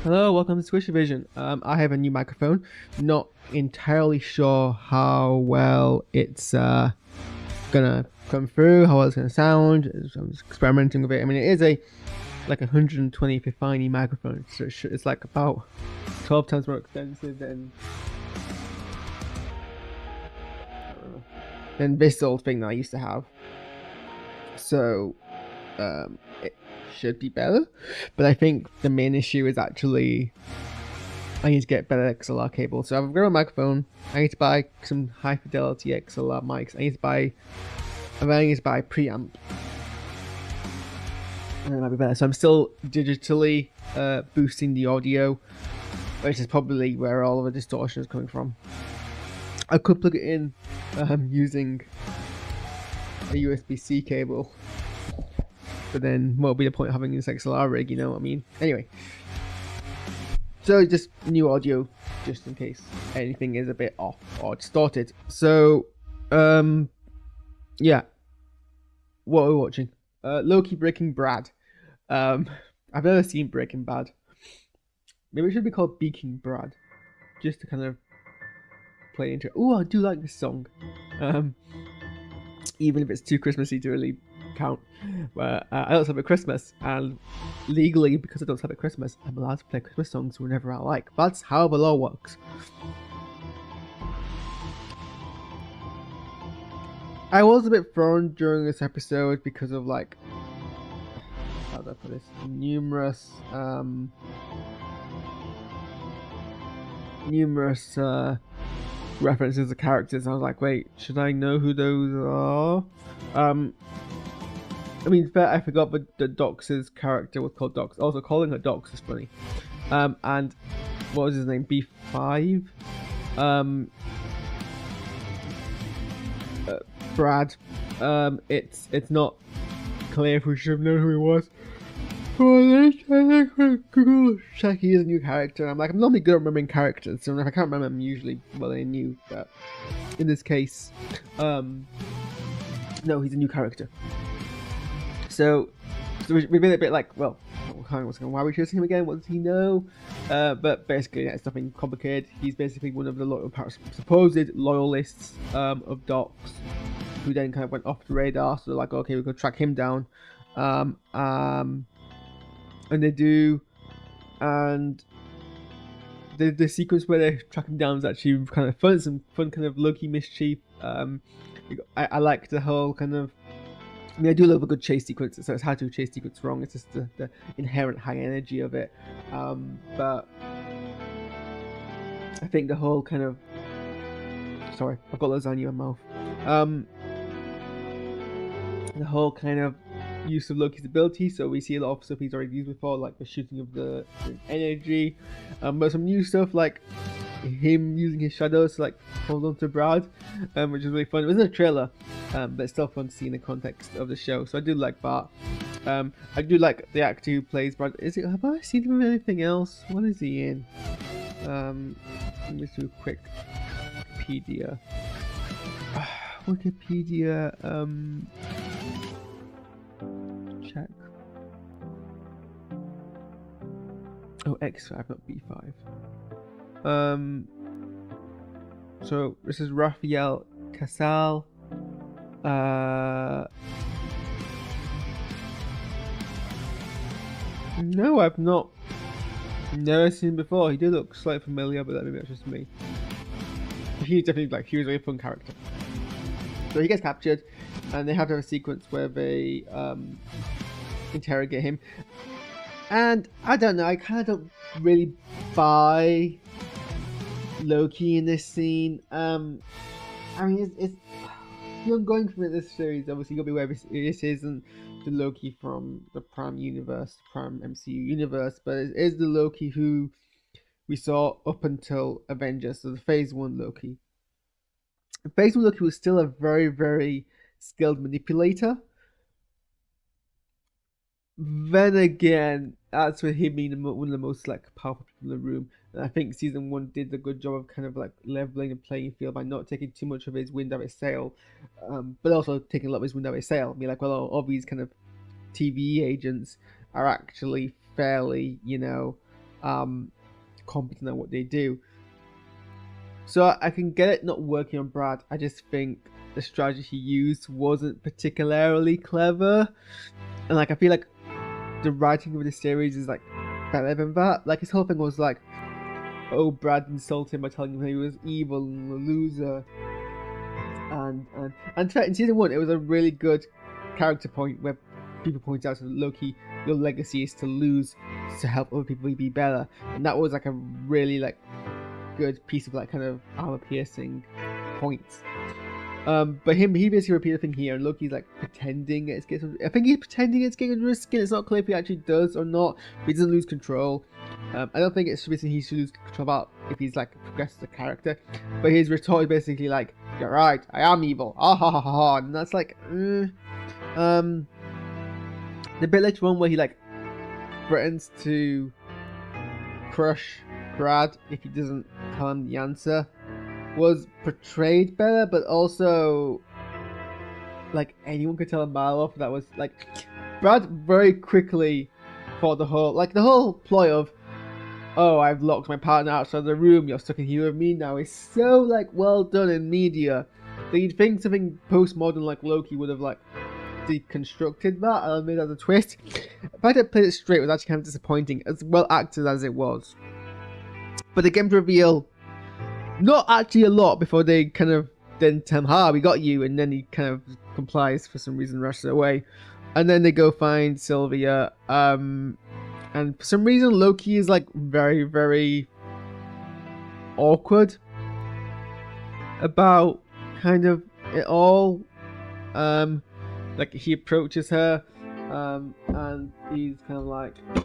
Hello, welcome to SquishiVision. I have a new microphone. Not entirely sure how well it's gonna come through, how well it's gonna sound. I'm just experimenting with it. I mean, it is a like 120 Fifine microphone, so it's like about 12 times more expensive than this old thing that I used to have. So it should be better, but I think the main issue is actually I need to get better XLR cable. So I've got a microphone. I need to buy some high fidelity XLR mics. I need to buy preamp, and it might be better. So I'm still digitally boosting the audio, which is probably where all of the distortion is coming from. I could plug it in using a USB-C cable, but then what would be the point of having this XLR rig? You know what I mean? Anyway. So just new audio, just in case anything is a bit off or distorted. So, yeah. What are we watching? Loki Breaking Bad. I've never seen Breaking Bad. Maybe it should be called Beaking Brad, just to kind of play into it. Oh, I do like this song. Even if it's too Christmassy to really count. But I don't celebrate Christmas, and legally, because I don't celebrate Christmas, I'm allowed to play Christmas songs whenever I like. That's how the law works. I was a bit thrown during this episode because of, like, how do I put this? Numerous references to characters. I was like, wait, should I know who those are? I mean, I forgot that Dox's character was called Dox. Also, calling her Dox is funny. And what was his name? B5. Brad. It's not clear if we should have known who he was. Google check he is a new character. And I'm like, I'm normally good at remembering characters, so if I can't remember them, usually they're new. But in this case, no, he's a new character. So we made it a bit like, well, why are we choosing him again? What does he know? But basically, it's nothing complicated. He's basically one of the supposed loyalists of Docs, who then kind of went off the radar. So they're like, okay, we're gonna track him down, and they do, and the sequence where they track him down is actually kind of fun. Some fun kind of Loki mischief. I like the whole kind of. I mean, I do love a good chase sequence, so it's hard to chase sequence wrong. It's just the inherent high energy of it. But I think the whole kind of... Sorry, I've got lasagna in my mouth. The whole kind of use of Loki's ability. So we see a lot of stuff he's already used before, like the shooting of the energy. But some new stuff like him using his shadows to like hold on to Brad, which is really fun. It wasn't a trailer, but it's still fun to see in the context of the show. So I do like that. I do like the actor who plays Brad. Have I seen him in anything else? What is he in? Let me just do a quick Wikipedia. Check. Oh, X5, not B5. So this is Rafael Casal. No, I've never seen him before. He did look slightly familiar, but maybe that's just me. He's definitely he was a very fun character. So he gets captured, and they have to have a sequence where they interrogate him. And I don't know, I kind of don't really buy Loki in this scene. I mean, it's the ongoing from this series. Obviously, you'll be aware this isn't the Loki from the Prime Universe, Prime MCU universe, but it is the Loki who we saw up until Avengers. So the Phase 1 Loki. Phase 1 Loki was still a very, very skilled manipulator. Then again, that's with him being one of the most like powerful people in the room. And I think season 1 did a good job of kind of like leveling the playing field by not taking too much of his wind out of his sail, but also taking a lot of his wind out of his sail. I mean, like, well, all these kind of TV agents are actually fairly, competent at what they do. So I can get it not working on Brad. I just think the strategy he used wasn't particularly clever, and like I feel like the writing of the series is like better than that. Like his whole thing was like, oh, Brad insulted him by telling him he was evil and a loser. And in season 1, it was a really good character point where people point out to Loki, your legacy is to lose to help other people be better, and that was like a really like good piece of like kind of armor piercing points. But he basically repeated the thing here, and Loki's like pretending it's getting. I think he's pretending it's getting under his skin. It's not clear if he actually does or not, but he doesn't lose control. I don't think it's basically he should lose control about if he's like progressed as a character. But his retort is basically like, "You're right, I am evil." Ah ha ha ha, and that's like, the bit later on where he like threatens to crush Brad if he doesn't tell him the answer was portrayed better, but also like anyone could tell a mile off. That was like Brad very quickly thought the whole ploy of, oh, I've locked my partner outside the room, you're stuck in here with me now, is so like well done in media that you'd think something postmodern like Loki would have like deconstructed that and made that as a twist. The fact that it played it straight was actually kind of disappointing, as well acted as it was. But they came to reveal not actually a lot before they kind of then tell him, "Ha, we got you," and then he kind of complies for some reason, rushes away, and then they go find Sylvia. And for some reason, Loki is like very, very awkward about kind of it all. Like he approaches her, and he's kind of like, "I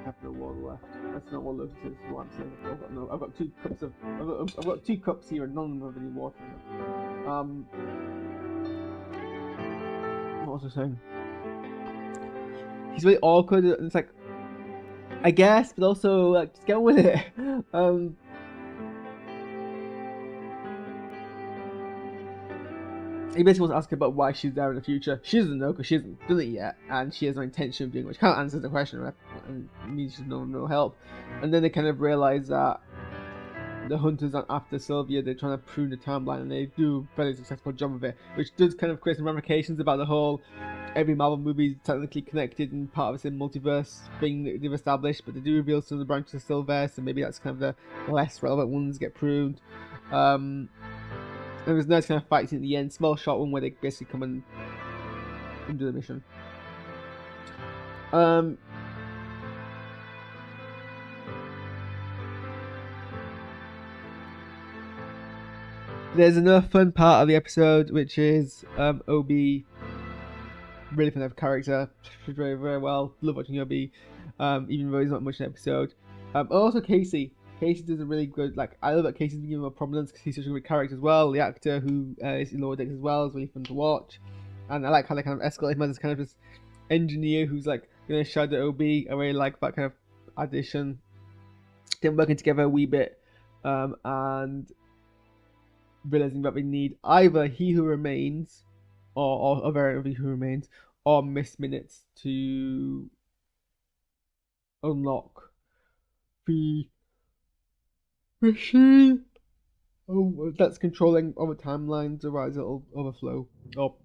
have no water left." That's not what Loki says. What I'm saying. I've got 2 cups of. I've got 2 cups here, and none of them have any water in them. What was I saying? He's really awkward, and it's like, I guess, but also like just get on with it. He basically wants to ask her about why she's there in the future. She doesn't know because she hasn't done it yet, and she has no intention of doing it, which kind of answers the question, right? And means she's no help. And then they kind of realize that the hunters aren't after Sylvia, they're trying to prune the timeline, and they do a very successful job of it, which does kind of create some ramifications about the whole every Marvel movie is technically connected and part of the same multiverse thing that they've established, but they do reveal some of the branches are still there, so maybe that's kind of the less relevant ones get pruned. There was nice kind of fights at the end, small short one where they basically come and do the mission. There's another fun part of the episode, which is Obi. Really fun character, very, very well. Love watching Obi, even though he's not much in the episode. Also Casey. Casey does a really good, like, I love that Casey's been given more prominence because he's such a great character as well. The actor who is in Lower Decks as well is really fun to watch. And I like how they kind of escalate him as kind of this engineer who's like going to shadow OB. I really like that kind of addition. Them working together a wee bit, and realizing that we need either He Who Remains or a variant of He Who Remains or Miss Minutes to unlock the machine that's controlling other timelines, otherwise it'll overflow or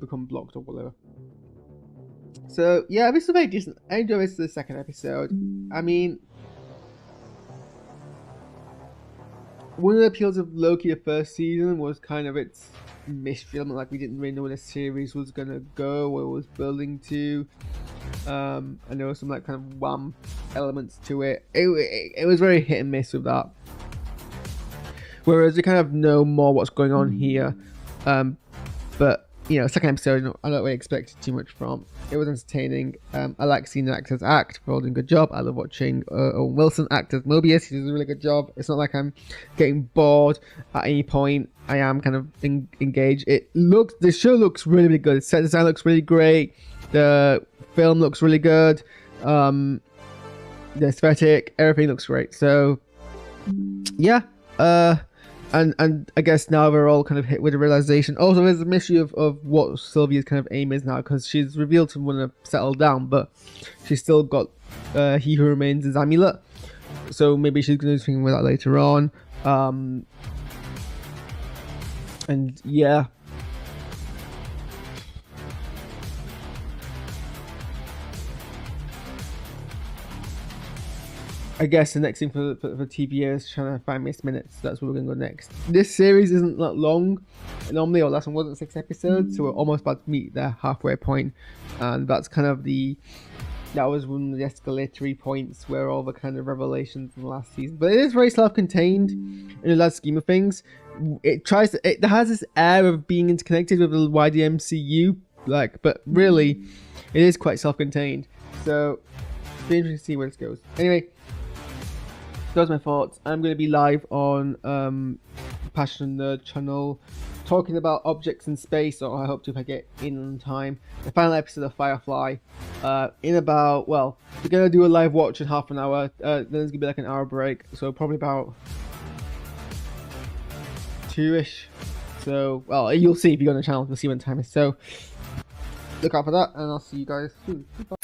become blocked or whatever. So yeah, this is very decent. I enjoyed this the second episode. I mean, one of the appeals of Loki the first season was kind of its mystery element, like we didn't really know where the series was gonna go, where it was building to. And there was some like kind of wham elements to it. It was very hit and miss with that. Whereas we kind of know more what's going on here. But you know, second episode, I don't really expect too much from. It was entertaining. I like seeing the actors act. They're all doing a good job. I love watching Owen Wilson act as Mobius. He does a really good job. It's not like I'm getting bored at any point. I am kind of engaged. The show looks really, really good. The set design looks really great. The film looks really good. The aesthetic, everything looks great. So yeah. And I guess now we're all kind of hit with the realization. Also, there's a mystery of what Sylvia's kind of aim is now, because she's revealed to want to settle down, but she's still got He Who Remains' amulet. so maybe she's gonna do something with that later on. And yeah. I guess the next thing for TBA is trying to find missed minutes. That's where we're gonna go next. This series isn't that long. Normally, our last one wasn't 6 episodes, so we're almost about to meet the halfway point, and that's kind of that was one of the escalatory points where all the kind of revelations in the last season. But it is very self-contained in the large scheme of things. It has this air of being interconnected with the wider MCU, but really, it is quite self-contained. So, it's be interesting to see where this goes. Anyway. Those are my thoughts. I'm going to be live on Passion Nerd channel talking about objects in space, or I hope to if I get in on time. The final episode of Firefly. In about, well, we're going to do a live watch in half an hour. Then there's going to be like an hour break. So probably about 2-ish. So, well, you'll see if you go on the channel. You'll see when time is. So, look out for that, and I'll see you guys soon. Goodbye.